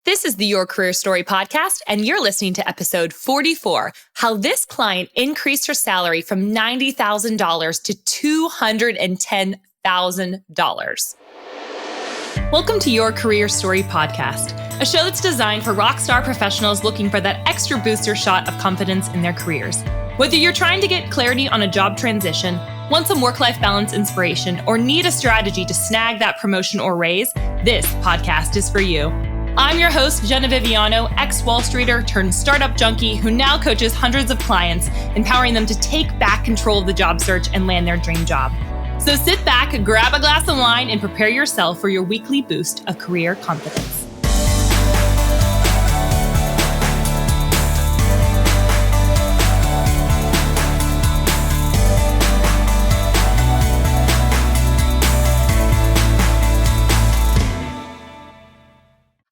This is the Your Career Story podcast, and you're listening to episode 44, how this client increased her salary from $90,000 to $210,000. Welcome to Your Career Story podcast, a show that's designed for rockstar professionals looking for that extra booster shot of confidence in their careers. Whether you're trying to get clarity on a job transition, want some work-life balance inspiration, or need a strategy to snag that promotion or raise, this podcast is for you. I'm your host, Jenna Viviano, ex-Wall Streeter turned startup junkie who now coaches hundreds of clients, empowering them to take back control of the job search and land their dream job. So sit back, grab a glass of wine, and prepare yourself for your weekly boost of career confidence.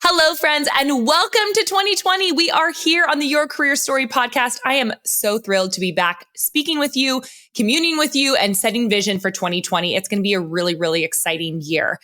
Hello, friends, and welcome to 2020. We are here on the Your Career Story podcast. I am so thrilled to be back speaking with you, communing with you, and setting vision for 2020. It's going to be a really, really exciting year.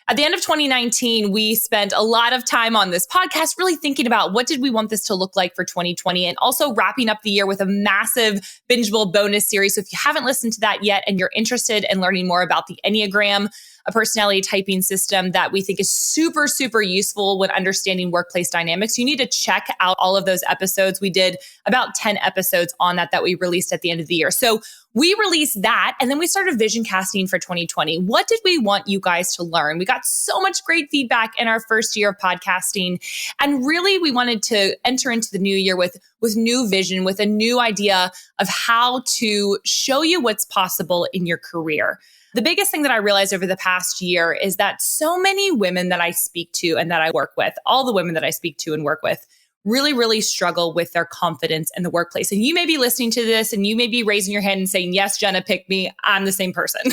At the end of 2019, we spent a lot of time on this podcast really thinking about what did we want this to look like for 2020, and also wrapping up the year with a massive bingeable bonus series. So if you haven't listened to that yet and you're interested in learning more about the Enneagram, a personality typing system that we think is super, super useful when understanding workplace dynamics, you need to check out all of those episodes. We did about 10 episodes on that we released at the end of the year. So we released that, and then we started vision casting for 2020. What did we want you guys to learn? We got so much great feedback in our first year of podcasting. And really, we wanted to enter into the new year with new vision, with a new idea of how to show you what's possible in your career. The biggest thing that I realized over the past year is that so many women that I speak to and that I work with, all the women that I speak to and work with, really, really struggle with their confidence in the workplace. And you may be listening to this and you may be raising your hand and saying, yes, Jenna, pick me. I'm the same person.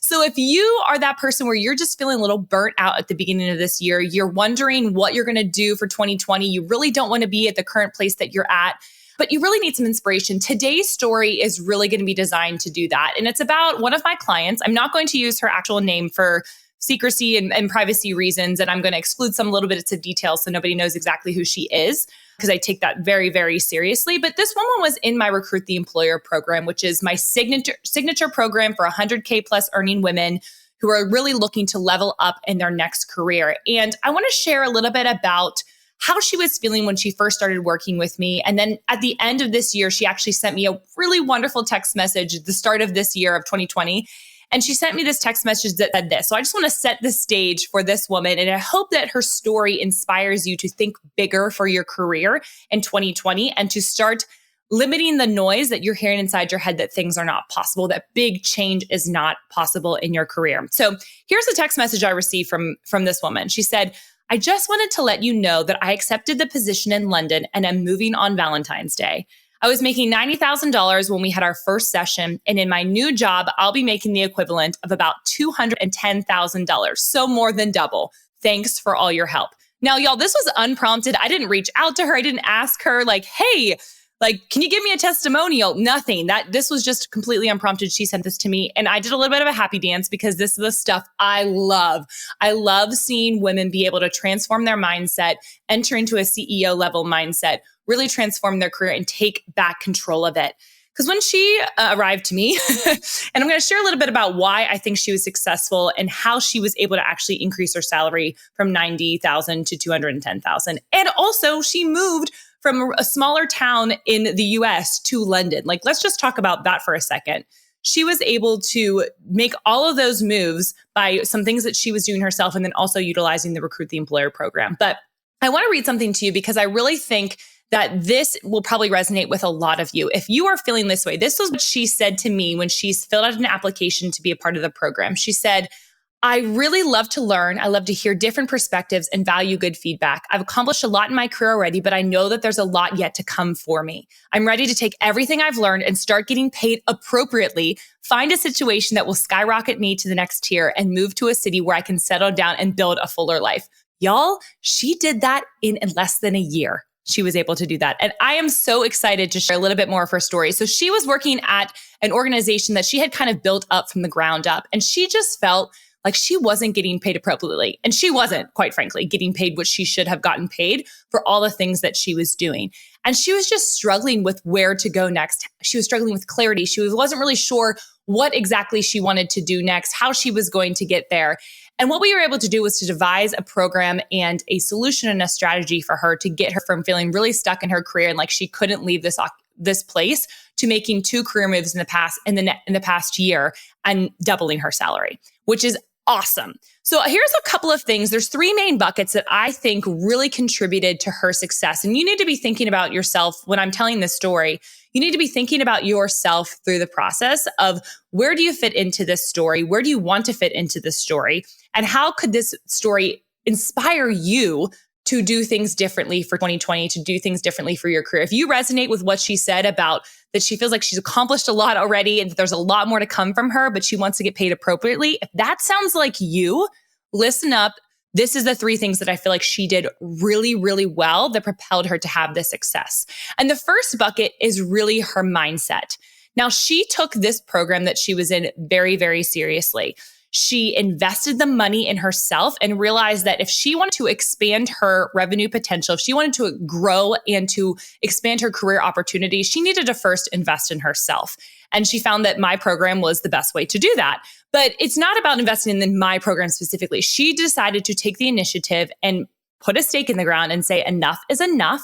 So if you are that person where you're just feeling a little burnt out at the beginning of this year, you're wondering what you're going to do for 2020, you really don't want to be at the current place that you're at, but you really need some inspiration. Today's story is really going to be designed to do that. And it's about one of my clients. I'm not going to use her actual name for secrecy and privacy reasons. And I'm going to exclude some little bits of detail so nobody knows exactly who she is, because I take that very, very seriously. But this woman was in my Recruit the Employer program, which is my signature program for 100K plus earning women who are really looking to level up in their next career. And I want to share a little bit about how she was feeling when she first started working with me. And then at the end of this year, she actually sent me a really wonderful text message at the start of this year of 2020. And she sent me this text message that said this. So I just want to set the stage for this woman. And I hope that her story inspires you to think bigger for your career in 2020 and to start limiting the noise that you're hearing inside your head that things are not possible, that big change is not possible in your career. So here's a text message I received from this woman. She said, I just wanted to let you know that I accepted the position in London and am moving on Valentine's Day. I was making $90,000 when we had our first session, and in my new job, I'll be making the equivalent of about $210,000, so more than double. Thanks for all your help. Now, y'all, this was unprompted. I didn't reach out to her. I didn't ask her like, hey, can you give me a testimonial? Nothing. This was just completely unprompted. She sent this to me and I did a little bit of a happy dance because this is the stuff I love. I love seeing women be able to transform their mindset, enter into a CEO level mindset, really transform their career and take back control of it. Because when she arrived to me, and I'm going to share a little bit about why I think she was successful and how she was able to actually increase her salary from $90,000 to $210,000. And also she moved from a smaller town in the US to London. Let's just talk about that for a second. She was able to make all of those moves by some things that she was doing herself and then also utilizing the Recruit the Employer program. But I want to read something to you because I really think that this will probably resonate with a lot of you. If you are feeling this way, this was what she said to me when she's filled out an application to be a part of the program. She said, I really love to learn. I love to hear different perspectives and value good feedback. I've accomplished a lot in my career already, but I know that there's a lot yet to come for me. I'm ready to take everything I've learned and start getting paid appropriately, find a situation that will skyrocket me to the next tier and move to a city where I can settle down and build a fuller life. Y'all, she did that in less than a year. She was able to do that. And I am so excited to share a little bit more of her story. So she was working at an organization that she had kind of built up from the ground up. And she just felt like she wasn't getting paid appropriately. And she wasn't, quite frankly, getting paid what she should have gotten paid for all the things that she was doing. And she was just struggling with where to go next. She was struggling with clarity. She wasn't really sure what exactly she wanted to do next, how she was going to get there. And what we were able to do was to devise a program and a solution and a strategy for her to get her from feeling really stuck in her career and like she couldn't leave this place to making 2 career moves in the past year and doubling her salary, which is awesome. So here's a couple of things. There's 3 main buckets that I think really contributed to her success. And you need to be thinking about yourself when I'm telling this story. You need to be thinking about yourself through the process of where do you fit into this story? Where do you want to fit into this story? And how could this story inspire you to do things differently for 2020, to do things differently for your career? If you resonate with what she said about that she feels like she's accomplished a lot already and that there's a lot more to come from her, but she wants to get paid appropriately, if that sounds like you, listen up. This is the 3 things that I feel like she did really, really well that propelled her to have this success. And the first bucket is really her mindset. Now, she took this program that she was in very, very seriously. She invested the money in herself and realized that if she wanted to expand her revenue potential, if she wanted to grow and to expand her career opportunities, she needed to first invest in herself. And she found that my program was the best way to do that. But it's not about investing in my program specifically. She decided to take the initiative and put a stake in the ground and say, enough is enough.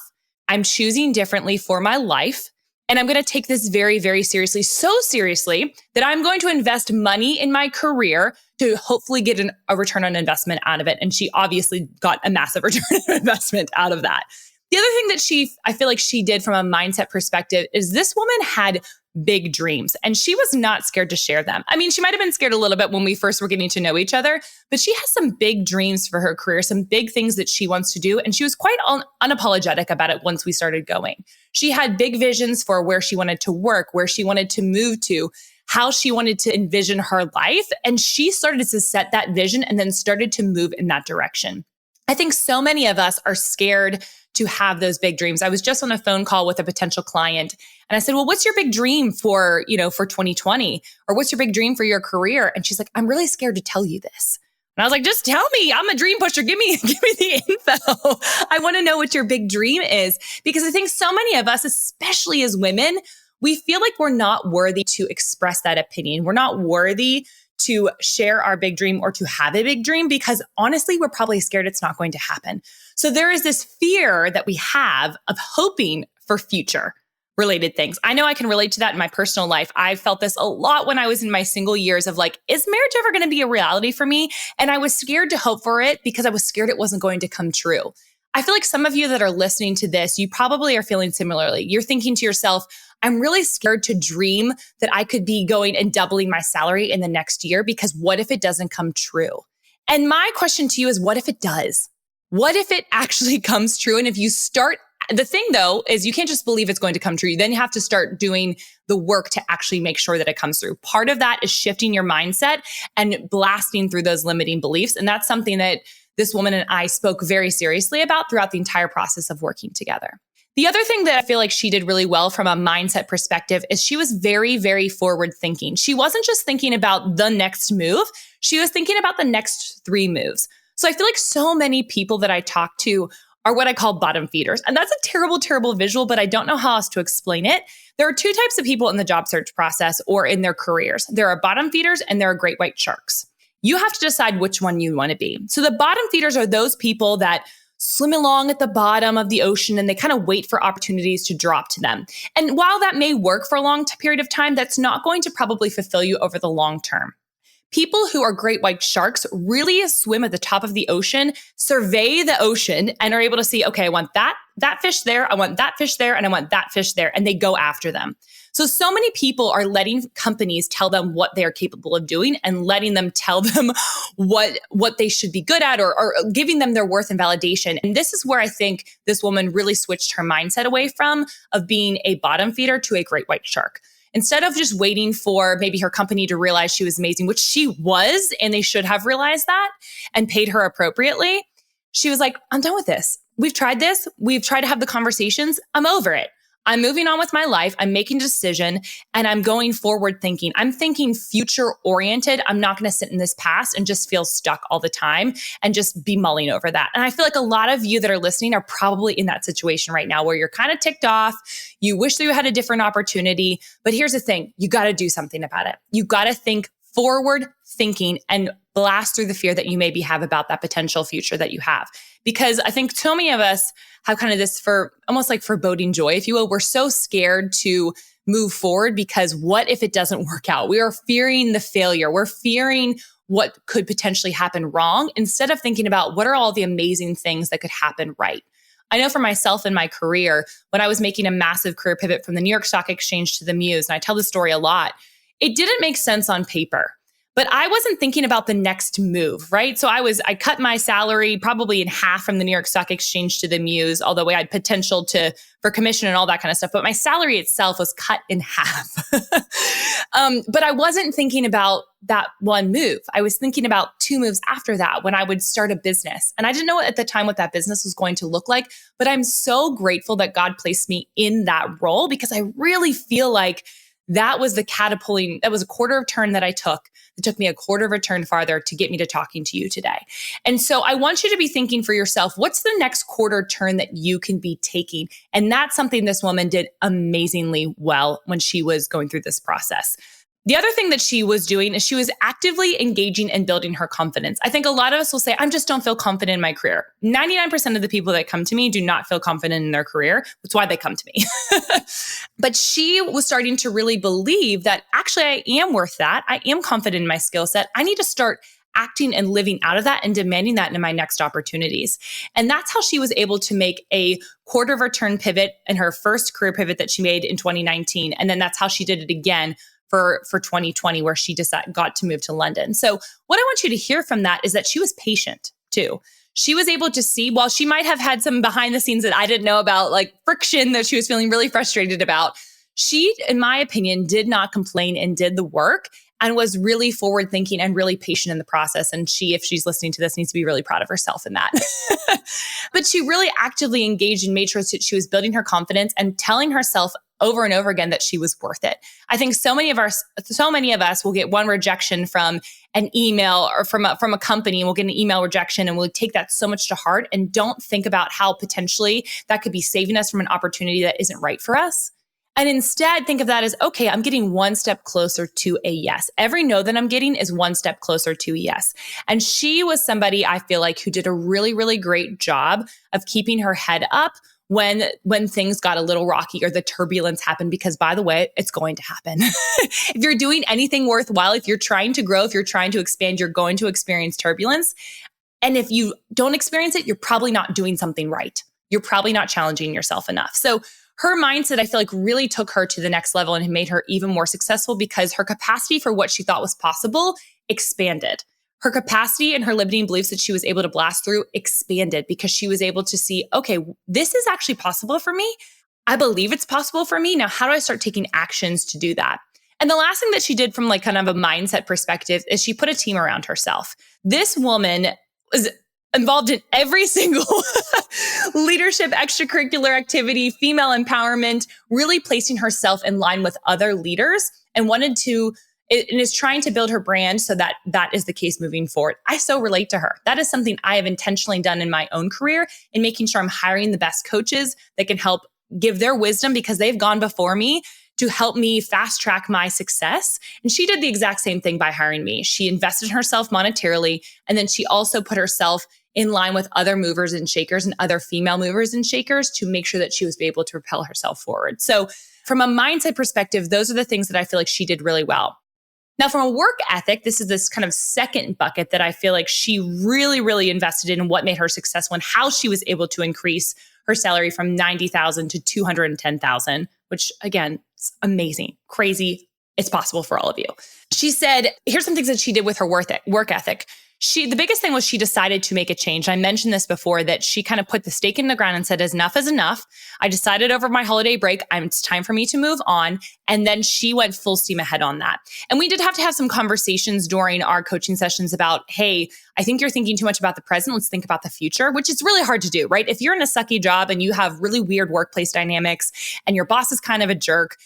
I'm choosing differently for my life. And I'm going to take this very, very seriously, so seriously that I'm going to invest money in my career to hopefully get a return on investment out of it. And she obviously got a massive return on investment out of that. The other thing that I feel like she did from a mindset perspective is this woman had big dreams and she was not scared to share them. I mean, she might have been scared a little bit when we first were getting to know each other, but she has some big dreams for her career, some big things that she wants to do. And she was quite unapologetic about it once we started going. She had big visions for where she wanted to work, where she wanted to move to, how she wanted to envision her life. And she started to set that vision and then started to move in that direction. I think so many of us are scared to have those big dreams. I was just on a phone call with a potential client and I said, well, what's your big dream for 2020? Or what's your big dream for your career? And she's like, I'm really scared to tell you this. And I was like, just tell me. I'm a dream pusher. Give me the info. I want to know what your big dream is, because I think so many of us, especially as women, we feel like we're not worthy to express that opinion. We're not worthy to share our big dream or to have a big dream because honestly, we're probably scared it's not going to happen. So there is this fear that we have of hoping for future related things. I know I can relate to that in my personal life. I felt this a lot when I was in my single years of like, is marriage ever going to be a reality for me? And I was scared to hope for it because I was scared it wasn't going to come true. I feel like some of you that are listening to this, you probably are feeling similarly. You're thinking to yourself, I'm really scared to dream that I could be going and doubling my salary in the next year because what if it doesn't come true? And my question to you is, what if it does? What if it actually comes true? And if you start, the thing though, is you can't just believe it's going to come true. Then you have to start doing the work to actually make sure that it comes through. Part of that is shifting your mindset and blasting through those limiting beliefs. And that's something that this woman and I spoke very seriously about throughout the entire process of working together. The other thing that I feel like she did really well from a mindset perspective is she was very, very forward thinking. She wasn't just thinking about the next move. She was thinking about the next 3 moves. So I feel like so many people that I talk to are what I call bottom feeders. And that's a terrible, terrible visual, but I don't know how else to explain it. There are 2 types of people in the job search process or in their careers. There are bottom feeders and there are great white sharks. You have to decide which one you want to be. So the bottom feeders are those people that swim along at the bottom of the ocean and they kind of wait for opportunities to drop to them. And while that may work for a long period of time, that's not going to probably fulfill you over the long term. People who are great white sharks really swim at the top of the ocean, survey the ocean, and are able to see, okay, I want that fish there, I want that fish there, and I want that fish there, and they go after them. So many people are letting companies tell them what they are capable of doing and letting them tell them what they should be good at or giving them their worth and validation. And this is where I think this woman really switched her mindset away from of being a bottom feeder to a great white shark. Instead of just waiting for maybe her company to realize she was amazing, which she was, and they should have realized that and paid her appropriately, she was like, I'm done with this. We've tried this. We've tried to have the conversations. I'm over it. I'm moving on with my life. I'm making a decision and I'm going forward thinking. I'm thinking future oriented. I'm not going to sit in this past and just feel stuck all the time and just be mulling over that. And I feel like a lot of you that are listening are probably in that situation right now where you're kind of ticked off. You wish that you had a different opportunity. But here's the thing. You got to do something about it. You got to think forward thinking and blast through the fear that you maybe have about that potential future that you have. Because I think so many of us have kind of this for almost like foreboding joy, if you will. We're so scared to move forward because what if it doesn't work out? We are fearing the failure. We're fearing what could potentially happen wrong instead of thinking about what are all the amazing things that could happen right. I know for myself in my career, when I was making a massive career pivot from the New York Stock Exchange to the Muse, and I tell this story a lot, it didn't make sense on paper. But I wasn't thinking about the next move, right? So I cut my salary probably in half from the New York Stock Exchange to the Muse, although I had potential for commission and all that kind of stuff. But my salary itself was cut in half. But I wasn't thinking about that one move. I was thinking about 2 moves after that when I would start a business. And I didn't know at the time what that business was going to look like. But I'm so grateful that God placed me in that role because I really feel like that was the catapulting, that was a quarter of turn that I took. It took me a quarter of a turn farther to get me to talking to you today. And so I want you to be thinking for yourself, what's the next quarter turn that you can be taking? And that's something this woman did amazingly well when she was going through this process. The other thing that she was doing is she was actively engaging and building her confidence. I think a lot of us will say, I just don't feel confident in my career. 99% of the people that come to me do not feel confident in their career. That's why they come to me. But she was starting to really believe that actually I am worth that. I am confident in my skill set. I need to start acting and living out of that and demanding that in my next opportunities. And that's how she was able to make a quarter of a turn pivot in her first career pivot that she made in 2019. And then that's how she did it again for 2020, where she got to move to London. So what I want you to hear from that is that she was patient too. She was able to see, while she might have had some behind the scenes that I didn't know about, like friction that she was feeling really frustrated about, she, in my opinion, did not complain and did the work and was really forward thinking and really patient in the process. And she, if she's listening to this, needs to be really proud of herself in that. But she really actively engaged and made sure that she was building her confidence and telling herself over and over again that she was worth it. I think so many of us will get one rejection from an email or from a company, and we'll get an email rejection and we'll take that so much to heart and don't think about how potentially that could be saving us from an opportunity that isn't right for us. And instead think of that as, okay, I'm getting one step closer to a yes. Every no that I'm getting is one step closer to a yes. And she was somebody I feel like who did a really, really great job of keeping her head up when things got a little rocky or the turbulence happened, because by the way, it's going to happen. If you're doing anything worthwhile, if you're trying to grow, if you're trying to expand, you're going to experience turbulence. And if you don't experience it, you're probably not doing something right. You're probably not challenging yourself enough. So her mindset, I feel like, really took her to the next level and made her even more successful because her capacity for what she thought was possible expanded. Her capacity and her limiting beliefs that she was able to blast through expanded because she was able to see, okay, this is actually possible for me. I believe it's possible for me. Now, how do I start taking actions to do that? And the last thing that she did from like kind of a mindset perspective is she put a team around herself. This woman was involved in every single leadership, extracurricular activity, female empowerment, really placing herself in line with other leaders and is trying to build her brand so that that is the case moving forward. I so relate to her. That is something I have intentionally done in my own career in making sure I'm hiring the best coaches that can help give their wisdom because they've gone before me to help me fast track my success. And she did the exact same thing by hiring me. She invested in herself monetarily, and then she also put herself in line with other movers and shakers and other female movers and shakers to make sure that she was able to propel herself forward. So from a mindset perspective, those are the things that I feel like she did really well. Now, from a work ethic, this is this kind of second bucket that I feel like she really, really invested in and what made her successful and how she was able to increase her salary from $90,000 to $210,000, which again, is amazing, crazy. It's possible for all of you. She said, here's some things that she did with her work ethic. The biggest thing was she decided to make a change. I mentioned this before, that she kind of put the stake in the ground and said, enough is enough. I decided over my holiday break, it's time for me to move on. And then she went full steam ahead on that. And we did have to have some conversations during our coaching sessions about, hey, I think you're thinking too much about the present. Let's think about the future, which is really hard to do, right? If you're in a sucky job and you have really weird workplace dynamics and your boss is kind of a jerk,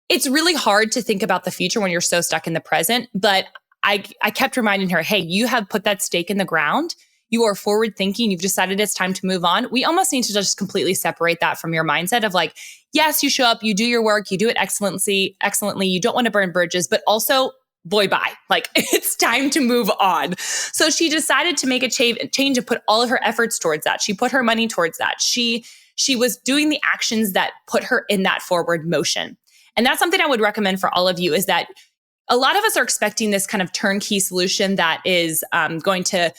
it's really hard to think about the future when you're so stuck in the present. But I kept reminding her, hey, you have put that stake in the ground. You are forward thinking. You've decided it's time to move on. We almost need to just completely separate that from your mindset of like, yes, you show up, you do your work, you do it excellently. You don't want to burn bridges, but also, boy, bye. Like, it's time to move on. So she decided to make a change and put all of her efforts towards that. She put her money towards that. She was doing the actions that put her in that forward motion. And that's something I would recommend for all of you, is that a lot of us are expecting this kind of turnkey solution that is going to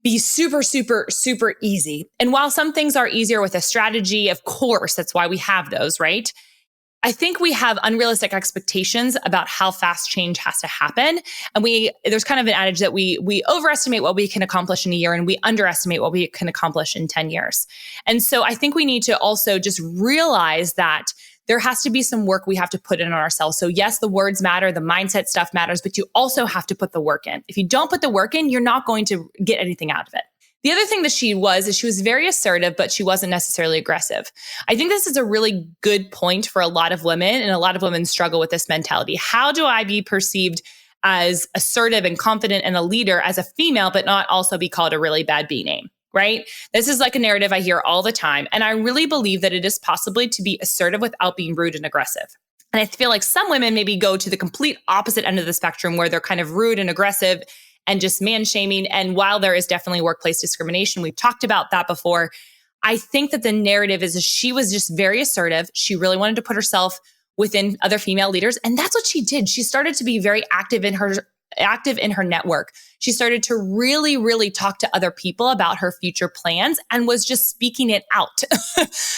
be super, super, super easy. And while some things are easier with a strategy, of course, that's why we have those, right? I think we have unrealistic expectations about how fast change has to happen. And there's kind of an adage that we overestimate what we can accomplish in a year and we underestimate what we can accomplish in 10 years. And so I think we need to also just realize that there has to be some work we have to put in on ourselves. So yes, the words matter, the mindset stuff matters, but you also have to put the work in. If you don't put the work in, you're not going to get anything out of it. The other thing that she was very assertive, but she wasn't necessarily aggressive. I think this is a really good point for a lot of women, and a lot of women struggle with this mentality. How do I be perceived as assertive and confident and a leader as a female, but not also be called a really bad B name? Right? This is like a narrative I hear all the time. And I really believe that it is possibly to be assertive without being rude and aggressive. And I feel like some women maybe go to the complete opposite end of the spectrum where they're kind of rude and aggressive and just man shaming. And while there is definitely workplace discrimination, we've talked about that before. I think that the narrative is she was just very assertive. She really wanted to put herself within other female leaders. And that's what she did. She started to be very active in her network. She started to really, really talk to other people about her future plans and was just speaking it out.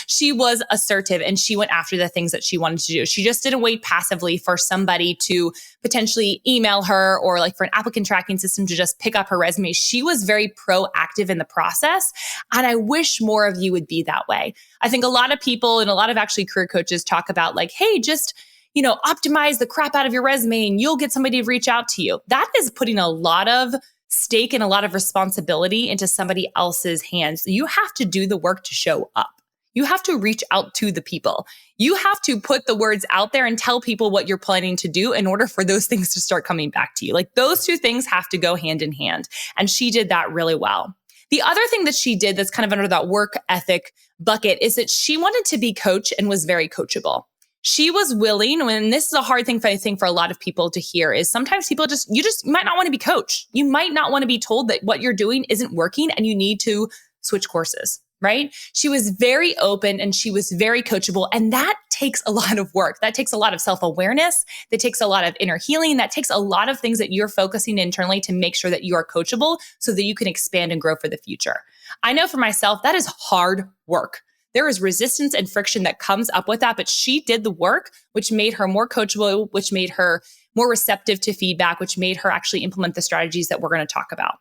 She was assertive and she went after the things that she wanted to do. She just didn't wait passively for somebody to potentially email her or like for an applicant tracking system to just pick up her resume. She was very proactive in the process. And I wish more of you would be that way. I think a lot of people and a lot of actually career coaches talk about like, hey, just optimize the crap out of your resume and you'll get somebody to reach out to you. That is putting a lot of stake and a lot of responsibility into somebody else's hands. You have to do the work to show up. You have to reach out to the people. You have to put the words out there and tell people what you're planning to do in order for those things to start coming back to you. Like those two things have to go hand in hand. And she did that really well. The other thing that she did that's kind of under that work ethic bucket is that she wanted to be coached and was very coachable. She was willing, and this is a hard thing for a lot of people to hear, is sometimes people you might not want to be coached. You might not want to be told that what you're doing isn't working and you need to switch courses, right? She was very open and she was very coachable. And that takes a lot of work. That takes a lot of self-awareness. That takes a lot of inner healing. That takes a lot of things that you're focusing internally to make sure that you are coachable so that you can expand and grow for the future. I know for myself, that is hard work. There is resistance and friction that comes up with that, but she did the work, which made her more coachable, which made her more receptive to feedback, which made her actually implement the strategies that we're going to talk about.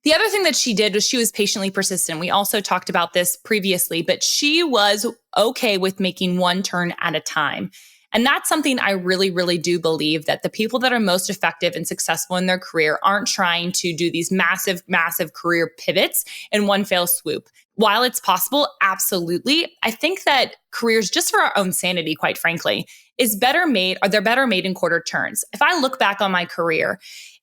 The other thing that she did was she was patiently persistent. We also talked about this previously, but she was okay with making one turn at a time. And that's something I really, really do believe, that the people that are most effective and successful in their career aren't trying to do these massive, massive career pivots in one fell swoop. While it's possible, absolutely. I think that careers, just for our own sanity, quite frankly, they're better made in quarter turns. If I look back on my career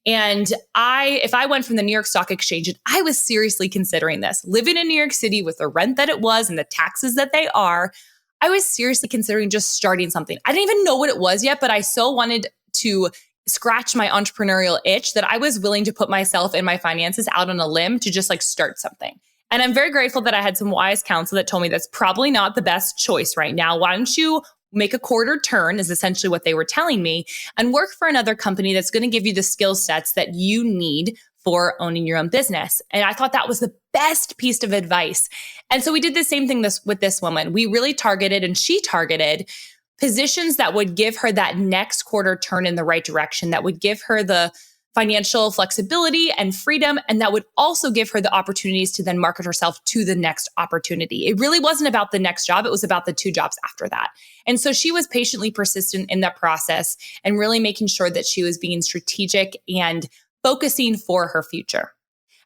and if I went from the New York Stock Exchange and I was seriously considering this, living in New York City with the rent that it was and the taxes that they are, I was seriously considering just starting something. I didn't even know what it was yet, but I so wanted to scratch my entrepreneurial itch that I was willing to put myself and my finances out on a limb to just like start something. And I'm very grateful that I had some wise counsel that told me that's probably not the best choice right now. Why don't you make a quarter turn, is essentially what they were telling me, and work for another company that's going to give you the skill sets that you need for owning your own business. And I thought that was the best piece of advice. And so we did the same thing with this woman. We really targeted, and she targeted positions that would give her that next quarter turn in the right direction, that would give her the financial flexibility and freedom. And that would also give her the opportunities to then market herself to the next opportunity. It really wasn't about the next job. It was about the 2 jobs after that. And so she was patiently persistent in that process and really making sure that she was being strategic and focusing for her future.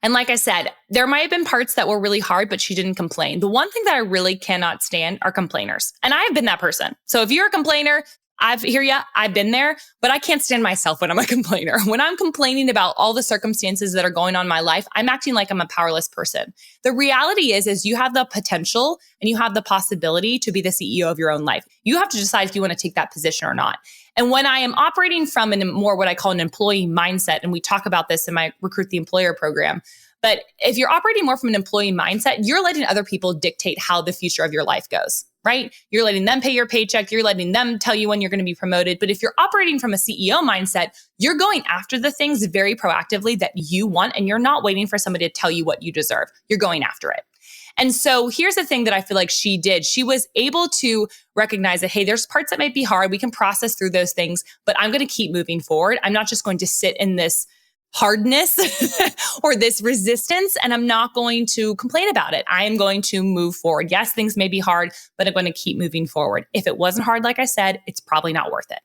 And like I said, there might have been parts that were really hard, but she didn't complain. The one thing that I really cannot stand are complainers. And I have been that person. So if you're a complainer, I've been there, but I can't stand myself when I'm a complainer. When I'm complaining about all the circumstances that are going on in my life, I'm acting like I'm a powerless person. The reality is you have the potential and you have the possibility to be the CEO of your own life. You have to decide if you want to take that position or not. And when I am operating from a more what I call an employee mindset, and we talk about this in my Recruit the Employer program, but if you're operating more from an employee mindset, you're letting other people dictate how the future of your life goes, right? You're letting them pay your paycheck. You're letting them tell you when you're going to be promoted. But if you're operating from a CEO mindset, you're going after the things very proactively that you want, and you're not waiting for somebody to tell you what you deserve. You're going after it. And so here's the thing that I feel like she did. She was able to recognize that, hey, there's parts that might be hard. We can process through those things, but I'm going to keep moving forward. I'm not just going to sit in this hardness or this resistance, and I'm not going to complain about it. I am going to move forward. Yes, things may be hard, but I'm going to keep moving forward. If it wasn't hard, like I said, it's probably not worth it.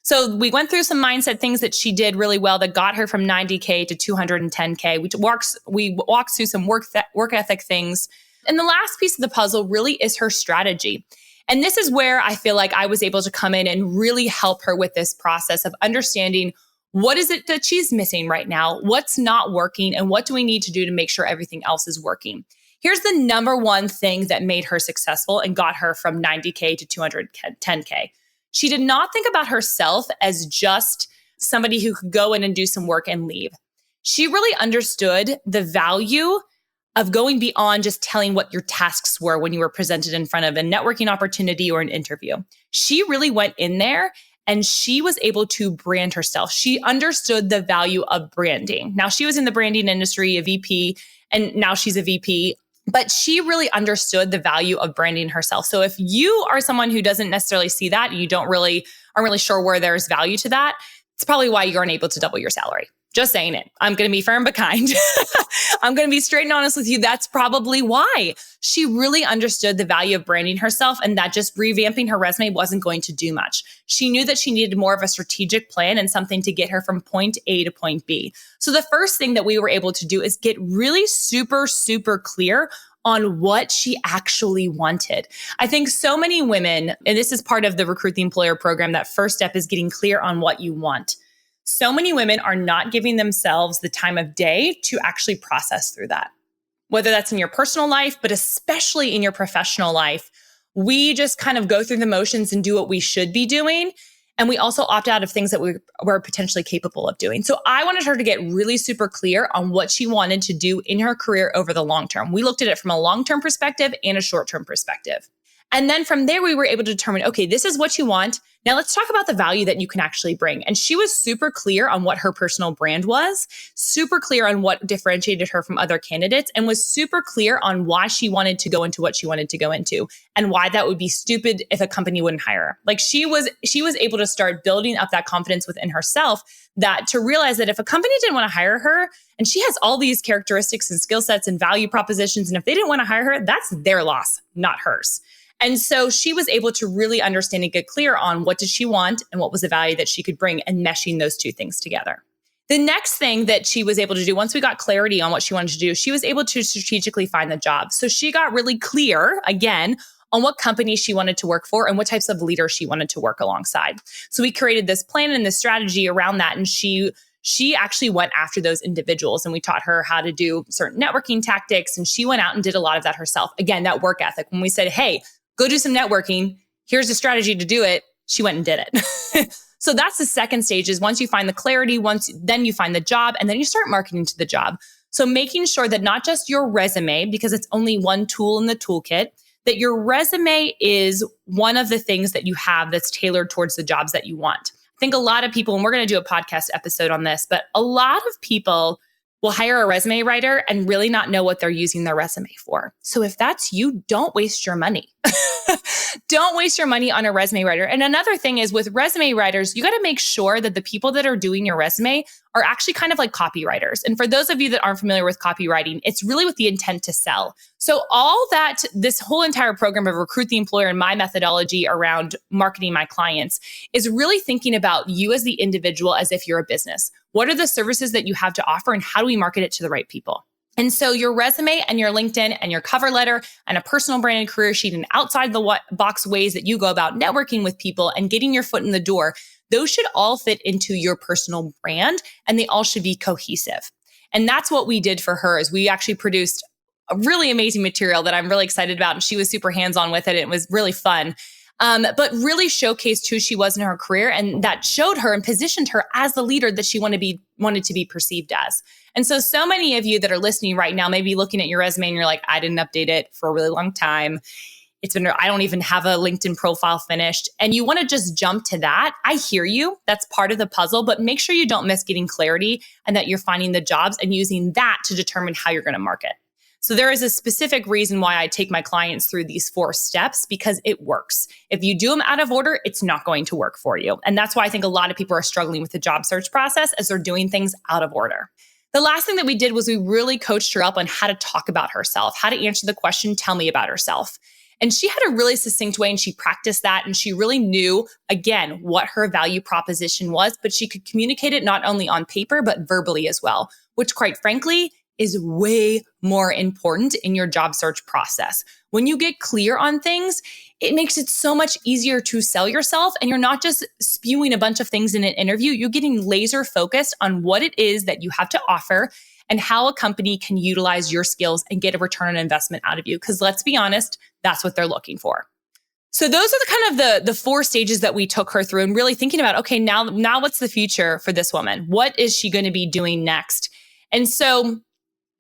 So we went through some mindset things that she did really well that got her from 90K to 210K. We walked through some work ethic things. And the last piece of the puzzle really is her strategy. And this is where I feel like I was able to come in and really help her with this process of understanding what is it that she's missing right now, what's not working, and what do we need to do to make sure everything else is working. Here's the number one thing that made her successful and got her from 90K to 210K. She did not think about herself as just somebody who could go in and do some work and leave. She really understood the value of going beyond just telling what your tasks were when you were presented in front of a networking opportunity or an interview. She really went in there and she was able to brand herself. She understood the value of branding. Now, she was in the branding industry, a VP, and now she's a VP, but she really understood the value of branding herself. So if you are someone who doesn't necessarily see that, and you aren't really sure where there's value to that, it's probably why you aren't able to double your salary. Just saying it. I'm going to be firm but kind. I'm going to be straight and honest with you. That's probably why. She really understood the value of branding herself, and that just revamping her resume wasn't going to do much. She knew that she needed more of a strategic plan and something to get her from point A to point B. So the first thing that we were able to do is get really super, super clear on what she actually wanted. I think so many women, and this is part of the Recruit the Employer program, that first step is getting clear on what you want. So many women are not giving themselves the time of day to actually process through that. Whether that's in your personal life, but especially in your professional life, we just kind of go through the motions and do what we should be doing. And we also opt out of things that we're potentially capable of doing. So I wanted her to get really super clear on what she wanted to do in her career over the long term. We looked at it from a long-term perspective and a short-term perspective. And then from there, we were able to determine, okay, this is what you want. Now let's talk about the value that you can actually bring. And she was super clear on what her personal brand was, super clear on what differentiated her from other candidates, and was super clear on why she wanted to go into what she wanted to go into and why that would be stupid if a company wouldn't hire her. Like she was able to start building up that confidence within herself, that to realize that if a company didn't want to hire her, and she has all these characteristics and skill sets and value propositions, and if they didn't want to hire her, that's their loss, not hers. And so she was able to really understand and get clear on what did she want and what was the value that she could bring, and meshing those two things together. The next thing that she was able to do, once we got clarity on what she wanted to do, she was able to strategically find the job. So she got really clear, again, on what company she wanted to work for and what types of leaders she wanted to work alongside. So we created this plan and this strategy around that. And she actually went after those individuals, and we taught her how to do certain networking tactics. And she went out and did a lot of that herself. Again, that work ethic. When we said, hey, go do some networking, here's a strategy to do it, she went and did it. So that's the second stage, is once you find the clarity, then you find the job, and then you start marketing to the job. So making sure that not just your resume, because it's only one tool in the toolkit, that your resume is one of the things that you have that's tailored towards the jobs that you want. I think a lot of people, and we're going to do a podcast episode on this, but a lot of people will hire a resume writer and really not know what they're using their resume for. So if that's you, don't waste your money. Don't waste your money on a resume writer. And another thing is with resume writers, you got to make sure that the people that are doing your resume are actually kind of like copywriters. And for those of you that aren't familiar with copywriting, it's really with the intent to sell. So all that, this whole entire program of Recruit the Employer and my methodology around marketing my clients is really thinking about you as the individual as if you're a business. What are the services that you have to offer and how do we market it to the right people? And so your resume and your LinkedIn and your cover letter and a personal branded career sheet and outside the box ways that you go about networking with people and getting your foot in the door, those should all fit into your personal brand and they all should be cohesive. And that's what we did for her is we actually produced a really amazing material that I'm really excited about. And she was super hands-on with it. It was really fun. But really showcased who she was in her career. And that showed her and positioned her as the leader that she wanted to be perceived as. And so many of you that are listening right now may be looking at your resume and you're like, I didn't update it for a really long time. I don't even have a LinkedIn profile finished. And you want to just jump to that. I hear you. That's part of the puzzle, but make sure you don't miss getting clarity and that you're finding the jobs and using that to determine how you're going to market. So there is a specific reason why I take my clients through these 4 steps because it works. If you do them out of order, it's not going to work for you. And that's why I think a lot of people are struggling with the job search process as they're doing things out of order. The last thing that we did was we really coached her up on how to talk about herself, how to answer the question, tell me about herself. And she had a really succinct way and she practiced that and she really knew, again, what her value proposition was, but she could communicate it not only on paper, but verbally as well, which quite frankly, is way more important in your job search process. When you get clear on things, it makes it so much easier to sell yourself and you're not just spewing a bunch of things in an interview. You're getting laser focused on what it is that you have to offer and how a company can utilize your skills and get a return on investment out of you. Because let's be honest, that's what they're looking for. So those are the kind of the 4 stages that we took her through and really thinking about, okay, now what's the future for this woman? What is she going to be doing next? And so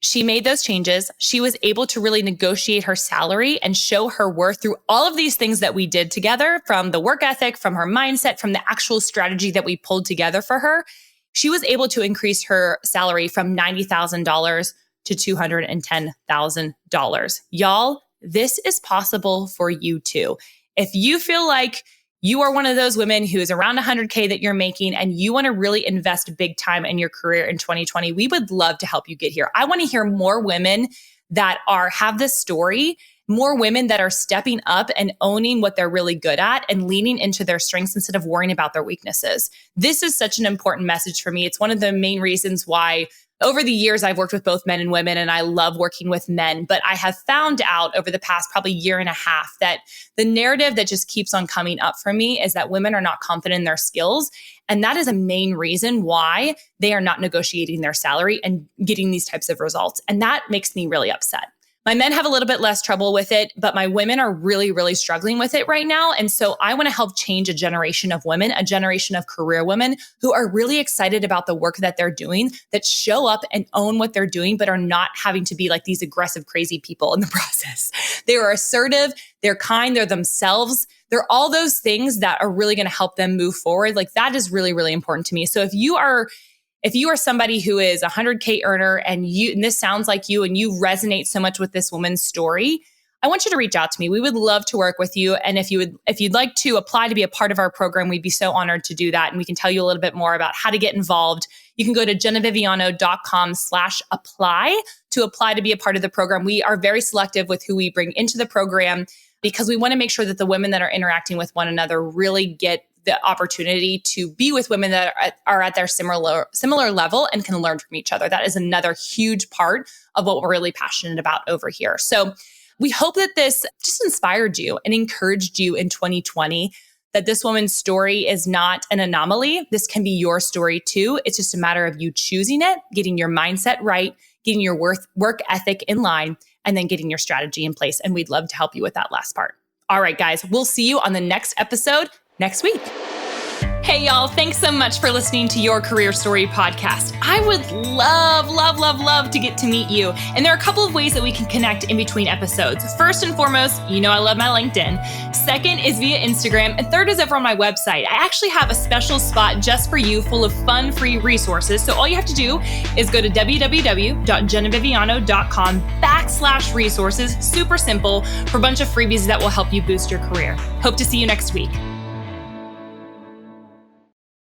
she made those changes. She was able to really negotiate her salary and show her worth through all of these things that we did together, from the work ethic, from her mindset, from the actual strategy that we pulled together for her. She was able to increase her salary from $90,000 to $210,000. Y'all, this is possible for you too. If you feel like you are one of those women who is around 100K that you're making and you want to really invest big time in your career in 2020, we would love to help you get here. I want to hear more women that have this story, more women that are stepping up and owning what they're really good at and leaning into their strengths instead of worrying about their weaknesses. This is such an important message for me. It's one of the main reasons why over the years, I've worked with both men and women, and I love working with men. But I have found out over the past probably year and a half that the narrative that just keeps on coming up for me is that women are not confident in their skills. And that is a main reason why they are not negotiating their salary and getting these types of results. And that makes me really upset. My men have a little bit less trouble with it, but my women are really, really struggling with it right now. And so I want to help change a generation of women, a generation of career women who are really excited about the work that they're doing, that show up and own what they're doing, but are not having to be like these aggressive, crazy people in the process. They are assertive, they're kind, they're themselves. They're all those things that are really going to help them move forward. Like that is really, really important to me. So if you are somebody who is a 100K earner and this sounds like you and you resonate so much with this woman's story, I want you to reach out to me. We would love to work with you. And if you'd like to apply to be a part of our program, we'd be so honored to do that. And we can tell you a little bit more about how to get involved. You can go to jennaviviano.com/apply to apply to be a part of the program. We are very selective with who we bring into the program because we want to make sure that the women that are interacting with one another really get the opportunity to be with women that are at their similar level and can learn from each other. That is another huge part of what we're really passionate about over here. So we hope that this just inspired you and encouraged you in 2020, that this woman's story is not an anomaly. This can be your story too. It's just a matter of you choosing it, getting your mindset right, getting your work ethic in line, and then getting your strategy in place. And we'd love to help you with that last part. All right, guys, we'll see you on the next episode next week. Hey, y'all, thanks so much for listening to Your Career Story podcast. I would love to get to meet you. And there are a couple of ways that we can connect in between episodes. First and foremost, you know I love my LinkedIn. Second is via Instagram. And third is over on my website. I actually have a special spot just for you full of fun, free resources. So all you have to do is go to www.jennaviviano.com/resources. Super simple, for a bunch of freebies that will help you boost your career. Hope to see you next week.